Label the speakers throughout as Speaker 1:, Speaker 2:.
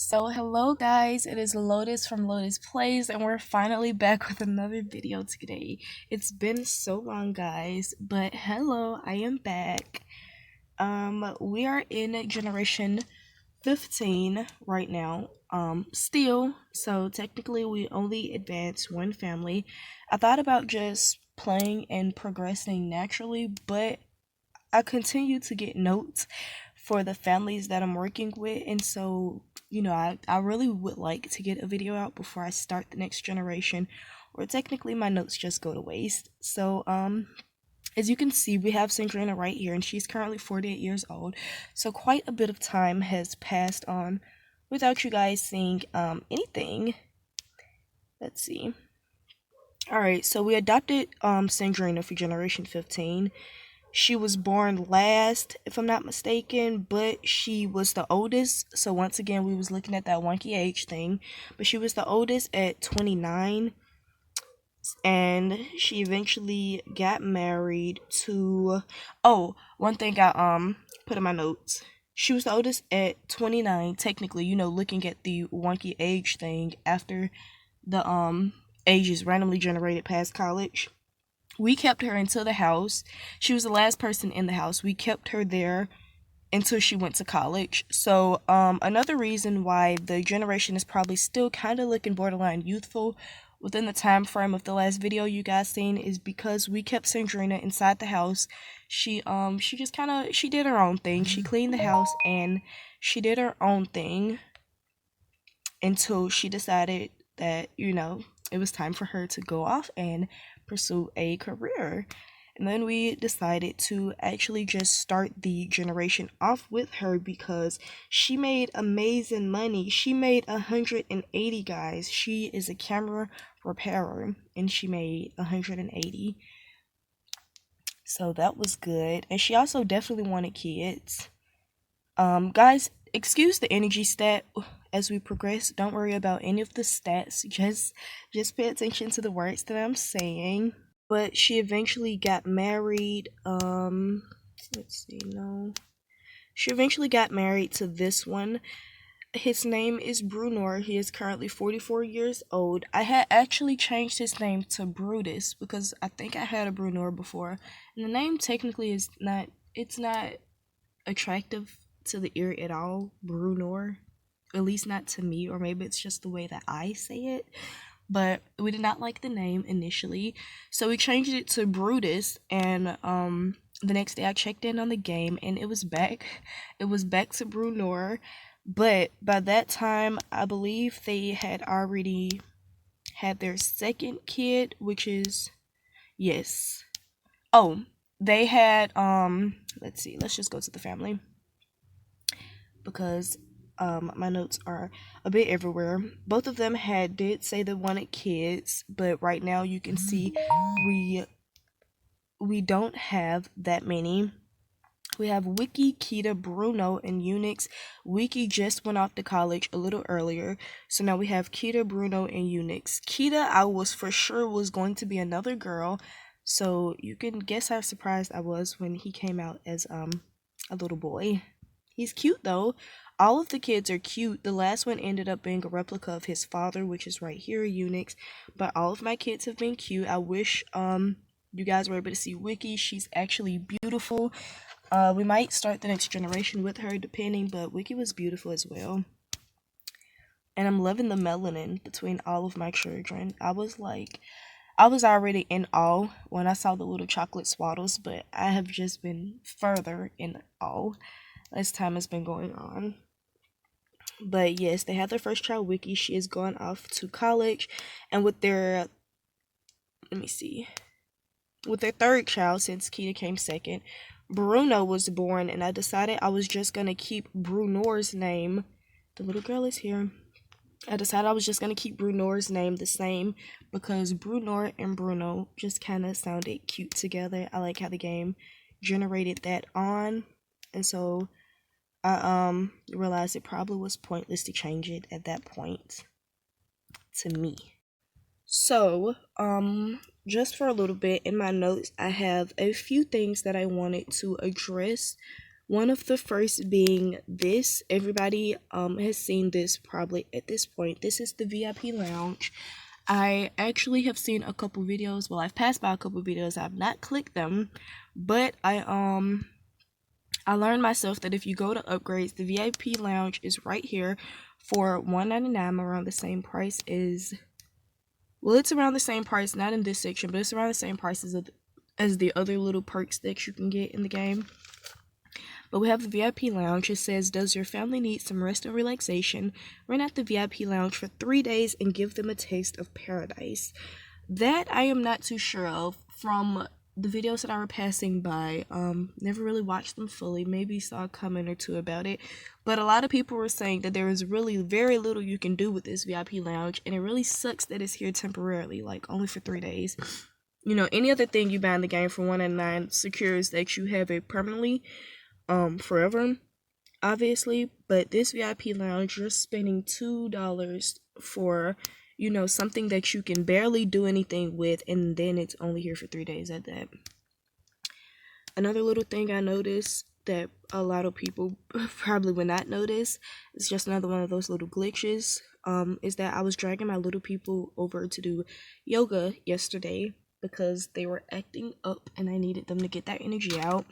Speaker 1: So hello guys, it is Lotus from Lotus Plays and we're finally back with another video today. It's been so long guys, but hello, I am back. We are in generation 15 right now. Still, so technically we only advanced one family. I thought about just playing and progressing naturally, but I continue to get notes for the families that I'm working with, and so I really would like to get a video out before I start the next generation, or technically my notes just go to waste. So as you can see, we have Sandrina right here, and she's currently 48 years old, so quite a bit of time has passed on without you guys seeing anything. Let's see. All right, so we adopted Sandrina for generation 15. She was born last, if I'm not mistaken, but she was the oldest. So once again, we was looking at that wonky age thing, but she was the oldest at 29, and she eventually got married to. Oh, one thing I put in my notes. She was the oldest at 29. Technically, looking at the wonky age thing after the age is randomly generated past college. We kept her into the house. She was the last person in the house. We kept her there until she went to college. So another reason why the generation is probably still kind of looking borderline youthful within the time frame of the last video you guys seen is because we kept Sandrina inside the house. She just kind of she did her own thing. She cleaned the house and she did her own thing until she decided that it was time for her to go off and pursue a career. And then we decided to actually just start the generation off with her because she made amazing money. She made 180, guys. She is a camera repairer and she made 180. So that was good. And she also definitely wanted kids. Guys, excuse the energy stat as we progress. Don't worry about any of the stats. Just pay attention to the words that I'm saying. But she eventually got married. Let's see, no. She eventually got married to this one. His name is Bruno. He is currently 44 years old. I had actually changed his name to Brutus because I think I had a Bruno before. And the name technically is not, it's not attractive to the ear at all, Bruno. At least not to me, or maybe it's just the way that I say it. But we did not like the name initially, so we changed it to Brutus. And the next day I checked in on the game, and it was back. It was back to Bruno, but by that time I believe they had already had their second kid, which is yes. Oh, they had let's see. Let's just go to the family because my notes are a bit everywhere. Both of them did say they wanted kids, but right now you can see we don't have that many. We have Wiki, Keita, Bruno, and Eunuchs. Wiki just went off to college a little earlier, so now we have Keita, Bruno, and Eunuchs. Keita, I was for sure was going to be another girl, so you can guess how surprised I was when he came out as a little boy. He's cute though. All of the kids are cute. The last one ended up being a replica of his father, which is right here, Eunuchs. But all of my kids have been cute. I wish you guys were able to see Wiki. She's actually beautiful. We might start the next generation with her depending, but Wiki was beautiful as well. And I'm loving the melanin between all of my children. I was already in awe when I saw the little chocolate swaddles, but I have just been further in awe as time has been going on. But yes, they had their first child, Wiki. She has gone off to college, and with their with their third child, since Keita came second, Bruno was born, and I decided I was just gonna keep Bruno's name. The little girl is here. I decided I was just gonna keep Bruno's name the same because Bruno and Bruno just kind of sounded cute together. I like how the game generated that on, and so I realized it probably was pointless to change it at that point to me. So, just for a little bit in my notes, I have a few things that I wanted to address One of the first being this. Everybody has seen this probably at this point. This is the VIP lounge. I actually have seen a couple videos. Well, I've passed by a couple videos. I've not clicked them, but I learned myself that if you go to upgrades, the VIP lounge is right here for $199, around the same price as, well, it's around the same price, not in this section, but it's around the same price as the other little perks that you can get in the game. But we have the VIP lounge. It says, does your family need some rest and relaxation? Rent out the VIP lounge for 3 days and give them a taste of paradise. That I am not too sure of. From the videos that I were passing by, never really watched them fully, maybe saw a comment or two about it, but a lot of people were saying that there is really very little you can do with this VIP lounge, and it really sucks that it's here temporarily, like only for 3 days. You know, any other thing you buy in the game for $199 secures that you have it permanently, forever, obviously. But this VIP lounge, you're spending $2 for, you know, something that you can barely do anything with, and then it's only here for 3 days at that. Another little thing I noticed that a lot of people probably would not notice, it's just another one of those little glitches, is that I was dragging my little people over to do yoga yesterday because they were acting up and I needed them to get that energy out.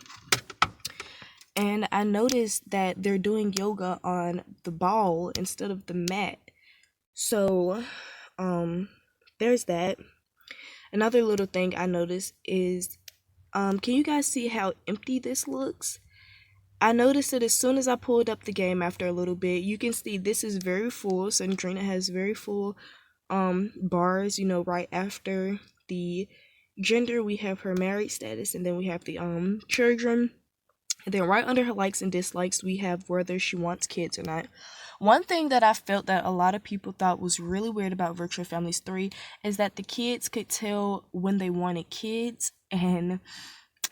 Speaker 1: And I noticed that they're doing yoga on the ball instead of the mat. So, there's that. Another little thing I noticed is, can you guys see how empty this looks? I noticed it as soon as I pulled up the game after a little bit. You can see this is very full. Sandrina has very full, bars, you know, right after the gender, we have her married status, and then we have the, children. And then right under her likes and dislikes, we have whether she wants kids or not. One thing that I felt that a lot of people thought was really weird about Virtual Families 3 is that the kids could tell when they wanted kids, and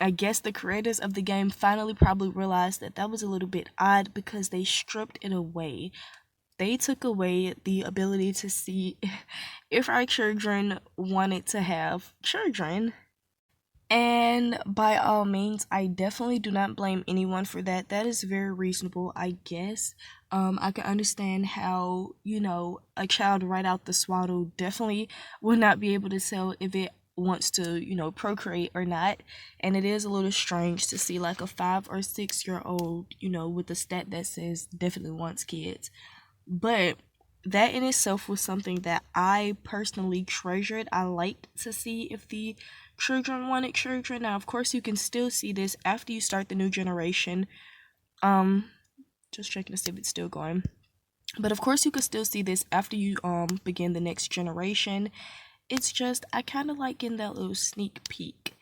Speaker 1: I guess the creators of the game finally probably realized that that was a little bit odd because they stripped it away. They took away the ability to see if our children wanted to have children. And by all means, I definitely do not blame anyone for that. That is very reasonable, I guess. I can understand how, you know, a child right out the swaddle definitely will not be able to tell if it wants to, you know, procreate or not. And it is a little strange to see like a 5 or 6 year old, you know, with a stat that says definitely wants kids. But that in itself was something that I personally treasured. I liked to see if the children wanted children. Now, of course, you can still see this after you start the new generation. Just checking to see if it's still going. But of course, you can still see this after you begin the next generation. It's just, I kind of like getting that little sneak peek.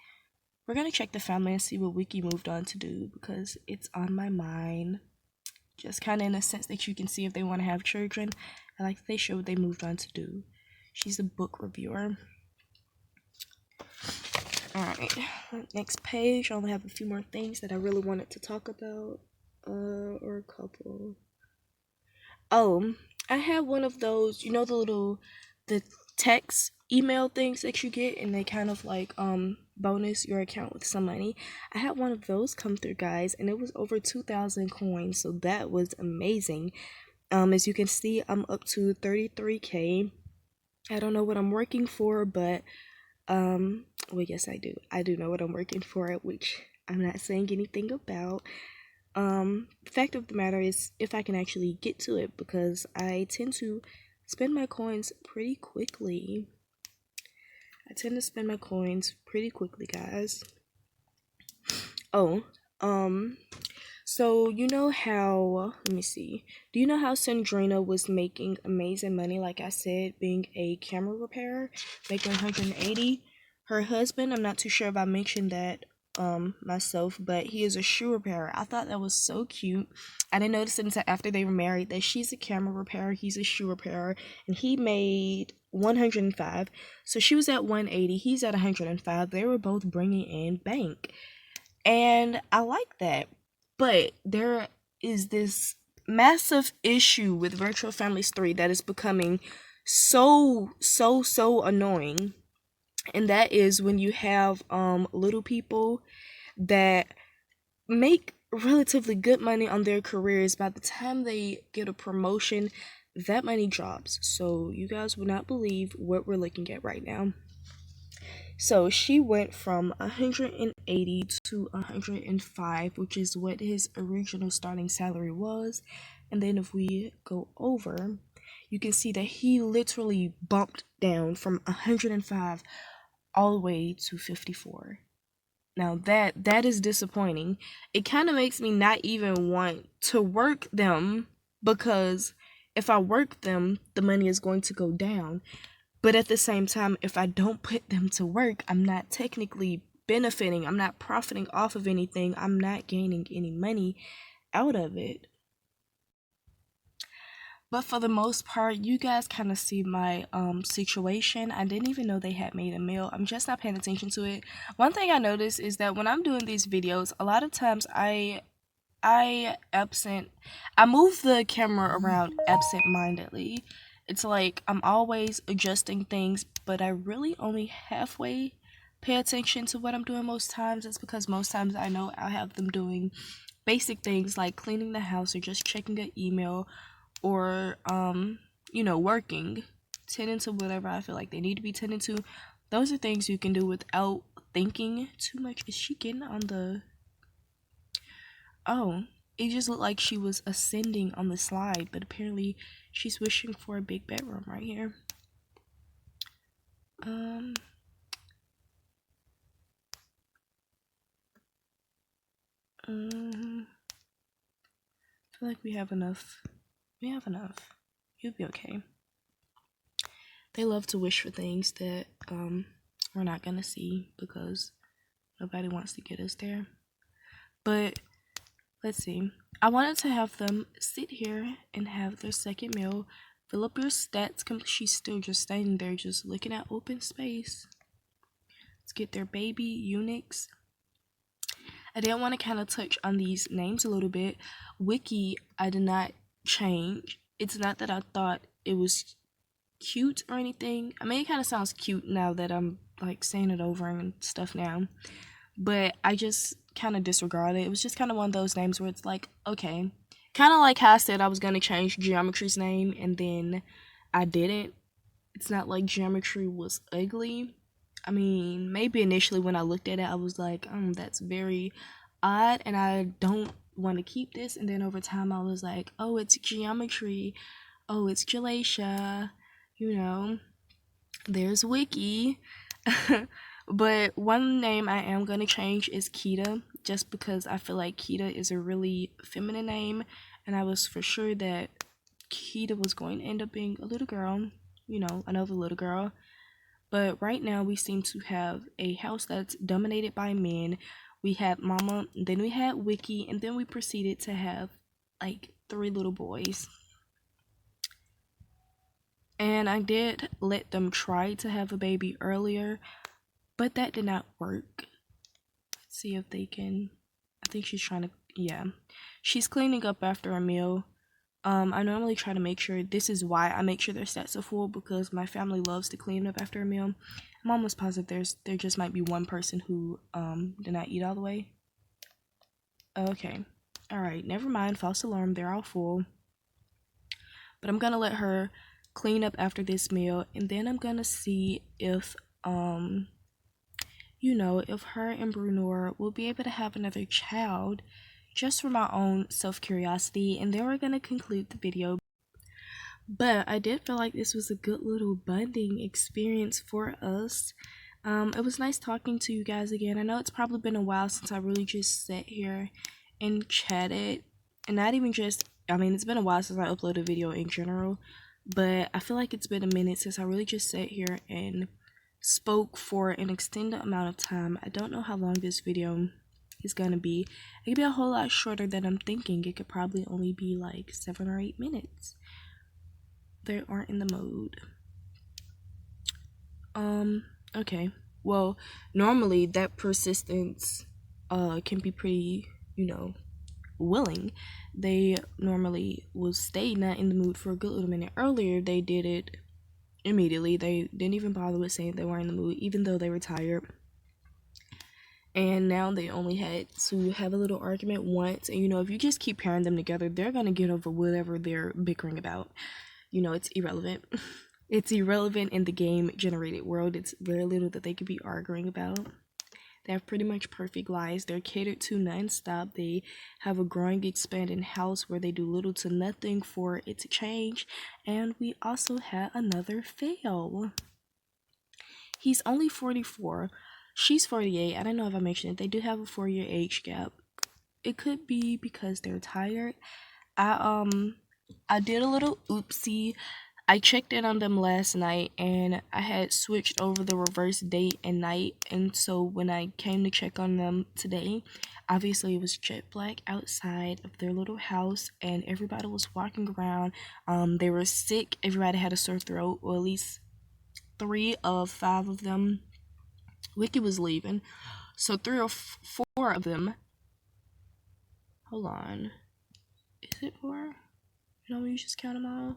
Speaker 1: We're gonna check the family and see what Wiki moved on to do because it's on my mind. Just kind of in a sense that you can see if they want to have children. I like that they show what they moved on to do. She's a book reviewer. Alright, next page. I only have a few more things that I really wanted to talk about. Or a couple. Oh, I have one of those, you know, the text email things that you get and they kind of like, bonus your account with some money. I had one of those come through, guys, and it was over 2,000 coins, so that was amazing. As you can see, I'm up to 33k. I don't know what I'm working for, but well, yes, I do know what I'm working for, which I'm not saying anything about. The fact of the matter is, if I can actually get to it, because I tend to spend my coins pretty quickly. Guys. Oh, so you know how, let me see, do you know how Sandrina was making amazing money, like I said, being a camera repairer, making 180? Her husband, I'm not too sure if I mentioned that myself, but he is a shoe repairer. I thought that was so cute. I didn't notice it until after they were married that she's a camera repairer, he's a shoe repairer, and he made 105. So she was at 180, he's at 105. They were both bringing in bank, and I like that. But there is this massive issue with Virtual Families 3 that is becoming so annoying. And that is when you have little people that make relatively good money on their careers, by the time they get a promotion, that money drops. So you guys will not believe what we're looking at right now. So she went from 180 to 105, which is what his original starting salary was. And then if we go over, you can see that he literally bumped down from 105 all the way to 54. Now that is disappointing. It kind of makes me not even want to work them, because if I work them, the money is going to go down. But at the same time, if I don't put them to work, I'm not technically benefiting. I'm not profiting off of anything. I'm not gaining any money out of it. But for the most part, you guys kind of see my situation. I didn't even know they had made a meal. I'm just not paying attention to it. One thing I noticed is that when I'm doing these videos, a lot of times I move the camera around absent-mindedly. It's like I'm always adjusting things, but I really only halfway pay attention to what I'm doing most times. It's because most times I know I'll have them doing basic things like cleaning the house or just checking an email, or working, tending to whatever I feel like they need to be tending to. Those are things you can do without thinking too much. Is she getting on the... Oh, it just looked like she was ascending on the slide, but apparently she's wishing for a big bedroom right here. I feel like we have enough. We have enough. You'll be okay. They love to wish for things that we're not gonna see, because nobody wants to get us there. But let's see. I wanted to have them sit here and have their second meal. Fill up your stats. She's still just standing there, just looking at open space. Let's get their baby Eunuchs. I did want to kind of touch on these names a little bit. Wiki, I did not change. It's not that I thought it was cute or anything. I mean, it kind of sounds cute now that I'm like saying it over and stuff now, but I just kind of disregard it. It was just kind of one of those names where it's like, okay, kind of like how I said I was going to change Geometry's name and then I didn't. It's not like Geometry was ugly. I mean, maybe initially when I looked at it, I was like, that's very odd and I don't want to keep this. And then over time, I was like, oh, it's Geometry. Oh, it's Galatia. There's Wiki. But one name I am going to change is Keita, just because I feel like Keita is a really feminine name. And I was for sure that Keita was going to end up being a little girl, another little girl. But right now we seem to have a house that's dominated by men. We had Mama, then we had Wiki, and then we proceeded to have like 3 little boys. And I did let them try to have a baby earlier, but that did not work. Let's see if they can... I think she's trying to... Yeah. She's cleaning up after a meal. I normally try to make sure... This is why I make sure their stats are full, because my family loves to clean up after a meal. I'm almost positive there just might be one person who did not eat all the way. Okay. Alright, never mind. False alarm. They're all full. But I'm gonna let her clean up after this meal, and then I'm gonna see if if her and Bruno will be able to have another child, just for my own self-curiosity, and then we're gonna conclude the video. But I did feel like this was a good little bonding experience for us. It was nice talking to you guys again. I know it's probably been a while since I really just sat here and chatted, and not even just, it's been a while since I uploaded a video in general, but I feel like it's been a minute since I really just sat here and spoke for an extended amount of time. I don't know how long this video is gonna be. It could be a whole lot shorter than I'm thinking. It could probably only be like 7 or 8 minutes. They aren't in the mode. Okay. Well, normally that persistence can be pretty, willing. They normally will stay not in the mood for a good little minute. Earlier, they did it immediately. They didn't even bother with saying they weren't in the mood, even though they were tired. and now they only had to have a little argument once. And you know, if you just keep pairing them together, they're gonna get over whatever they're bickering about. You know, it's irrelevant. It's irrelevant in the game generated world. It's very little that they could be arguing about. They have pretty much perfect lives. They're catered to non-stop. They have a growing, expanding house where they do little to nothing for it to change. And we also had another fail. He's only 44. She's 48. I don't know if I mentioned it. They do have a 4-year age gap. It could be because they're tired. I did a little oopsie. I checked in on them last night and I had switched over the reverse day and night, and so when I came to check on them today, obviously it was jet black outside of their little house and everybody was walking around. They were sick. Everybody had a sore throat, or at least 3 of 5 of them. Wiki was leaving, so 3 or 4 of them. Hold on, is it 4? You know, you just count them all.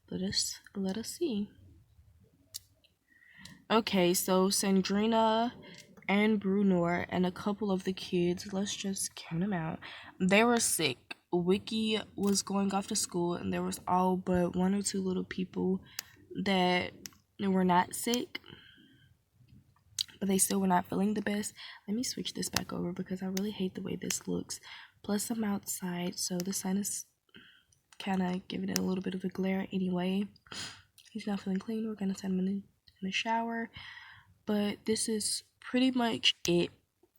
Speaker 1: Let us see. Okay, so Sandrina and Bruno and a couple of the kids, let's just count them out. They were sick. Wiki was going off to school, and there was all but 1 or 2 little people that were not sick, but they still were not feeling the best. Let me switch this back over because I really hate the way this looks. Plus, I'm outside, so the sun is kind of giving it a little bit of a glare anyway. He's not feeling clean. We're gonna send him in the shower, but this is pretty much it.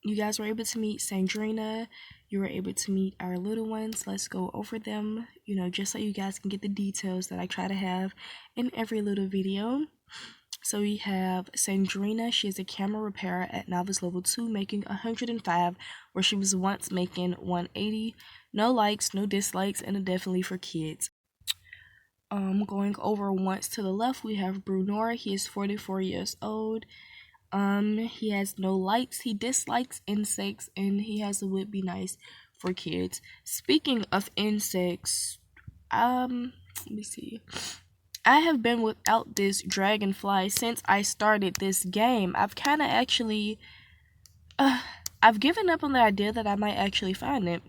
Speaker 1: You guys were able to meet Sandrina. You were able to meet our little ones. Let's go over them, you know, just so you guys can get the details that I try to have in every little video. So we have Sandrina. She is a camera repairer at Novice Level 2, making 105, where she was once making 180. No likes, no dislikes, and definitely for kids. Going over once to the left, we have Bruno. He is 44 years old. He has no likes, he dislikes insects, and he has a would be nice for kids. Speaking of insects, let me see. I have been without this dragonfly since I started this game. I've kind of actually, I've given up on the idea that I might actually find it.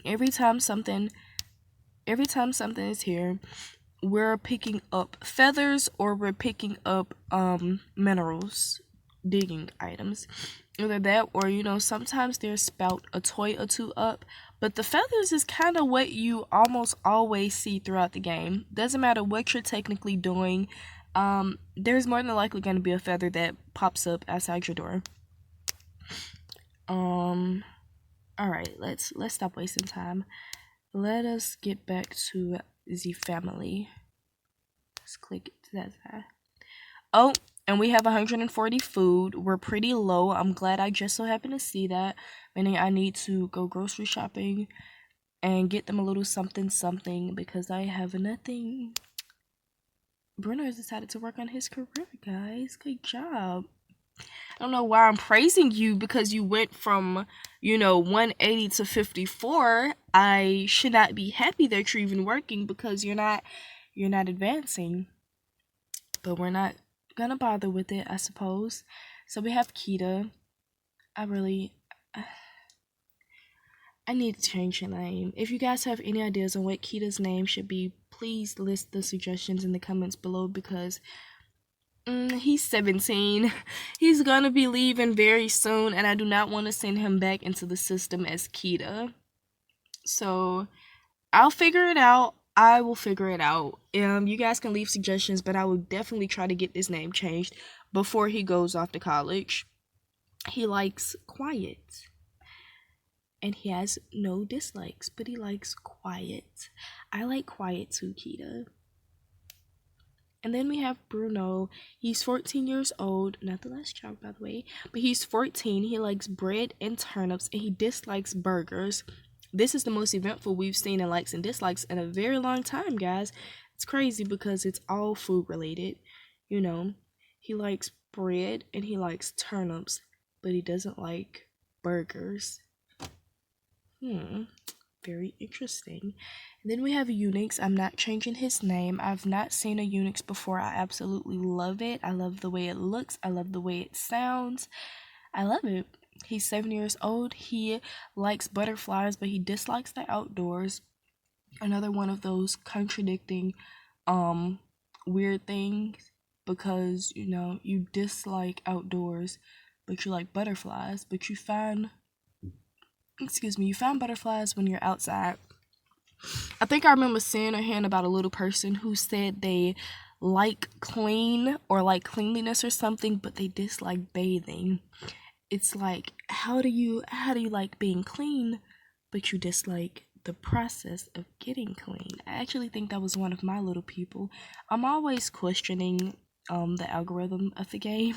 Speaker 1: Every time something is here, we're picking up feathers or we're picking up minerals, digging items. Either that or, you know, sometimes there's spout a toy or 2 up, but the feathers is kind of what you almost always see throughout the game. Doesn't matter what you're technically doing, there's more than likely going to be a feather that pops up outside your door. Alright, let's stop wasting time. Let us get back to the family. Let's click it to that side. Oh, and we have 140 food. We're pretty low. I'm glad I just so happened to see that, meaning I need to go grocery shopping and get them a little something because I have nothing. Bruno has decided to work on his career, guys. Good job. I don't know why I'm praising you because you went from, you know, 180 to 54. I should not be happy that you're even working because you're not advancing. But we're not gonna bother with it, I suppose. So we have Keita. I need to change her name. If you guys have any ideas on what Keita's name should be, please list the suggestions in the comments below because he's 17. He's gonna be leaving very soon, and I do not want to send him back into the system as Keita. So I'll figure it out. I will figure it out. You guys can leave suggestions, but I will definitely try to get this name changed before he goes off to college. He likes quiet. And he has no dislikes, but he likes quiet. I like quiet too, Keita. And then we have Bruno. He's 14 years old. Not the last child, by the way. But he's 14. He likes bread and turnips, and he dislikes burgers. This is the most eventful we've seen in likes and dislikes in a very long time, guys. It's crazy because it's all food related. You know, he likes bread and he likes turnips, but he doesn't like burgers. very interesting. And then we have Eunuchs. I'm not changing his name. I've not seen a Eunuchs before. I absolutely love it. I love the way it looks. I love the way it sounds. I love it. He's 7 years old. He likes butterflies, but he dislikes the outdoors. Another one of those contradicting weird things, because you dislike outdoors but you like butterflies, but you find butterflies when you're outside. I think I remember seeing or hearing about a little person who said they like clean or like cleanliness or something, but they dislike bathing. It's like, how do you like being clean but you dislike the process of getting clean? I actually think that was one of my little people. I'm always questioning the algorithm of the game.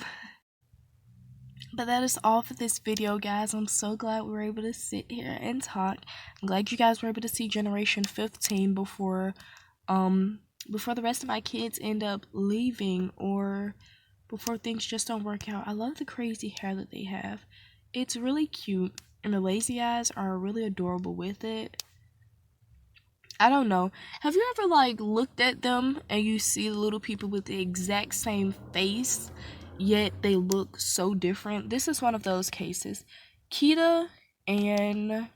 Speaker 1: But that is all for this video, guys. I'm so glad we were able to sit here and talk. I'm glad you guys were able to see Generation 15 before the rest of my kids end up leaving, or before things just don't work out. I love the crazy hair that they have. It's really cute, and the lazy eyes are really adorable with it. I don't know. Have you ever looked at them and you see the little people with the exact same face, yet they look so different? This is one of those cases. Keita and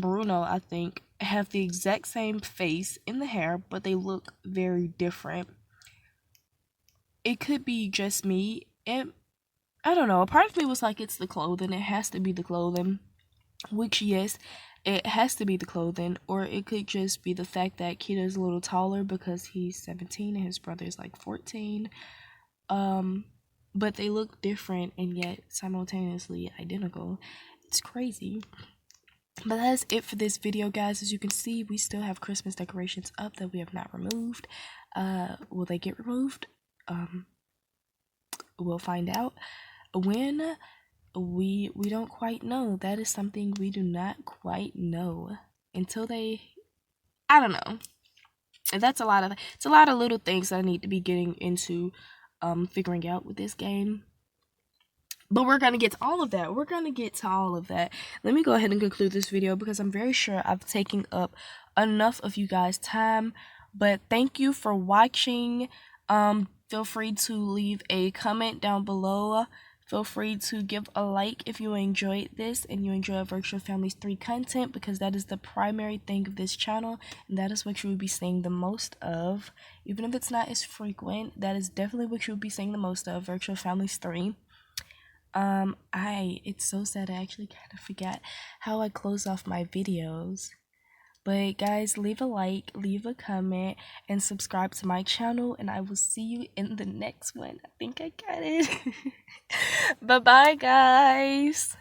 Speaker 1: Bruno, I think, have the exact same face in the hair, but they look very different. It could be just me. I don't know. A part of me was like, it's the clothing. It has to be the clothing. Which, yes, it has to be the clothing. Or it could just be the fact that Keita's a little taller because he's 17 and his brother is 14. But they look different and yet simultaneously identical. It's crazy. But that's it for this video, guys. As you can see, we still have Christmas decorations up that we have not removed. Will they get removed? We'll find out when. We don't quite know. That is something we do not quite know until they, I don't know. And it's a lot of little things that I need to be getting into figuring out with this game. But we're going to get to all of that. Let me go ahead and conclude this video because I'm very sure I've taken up enough of you guys' time. But thank you for watching. Feel free to leave a comment down below. Feel free to give a like if you enjoyed this and you enjoy Virtual Families 3 content, because that is the primary thing of this channel, and that is what you will be seeing the most of. Even if it's not as frequent, that is definitely what you will be seeing the most of, Virtual Families 3. It's so sad, I actually kind of forgot how I close off my videos. But guys, leave a like, leave a comment, and subscribe to my channel, and I will see you in the next one. I think I got it. Bye-bye, guys.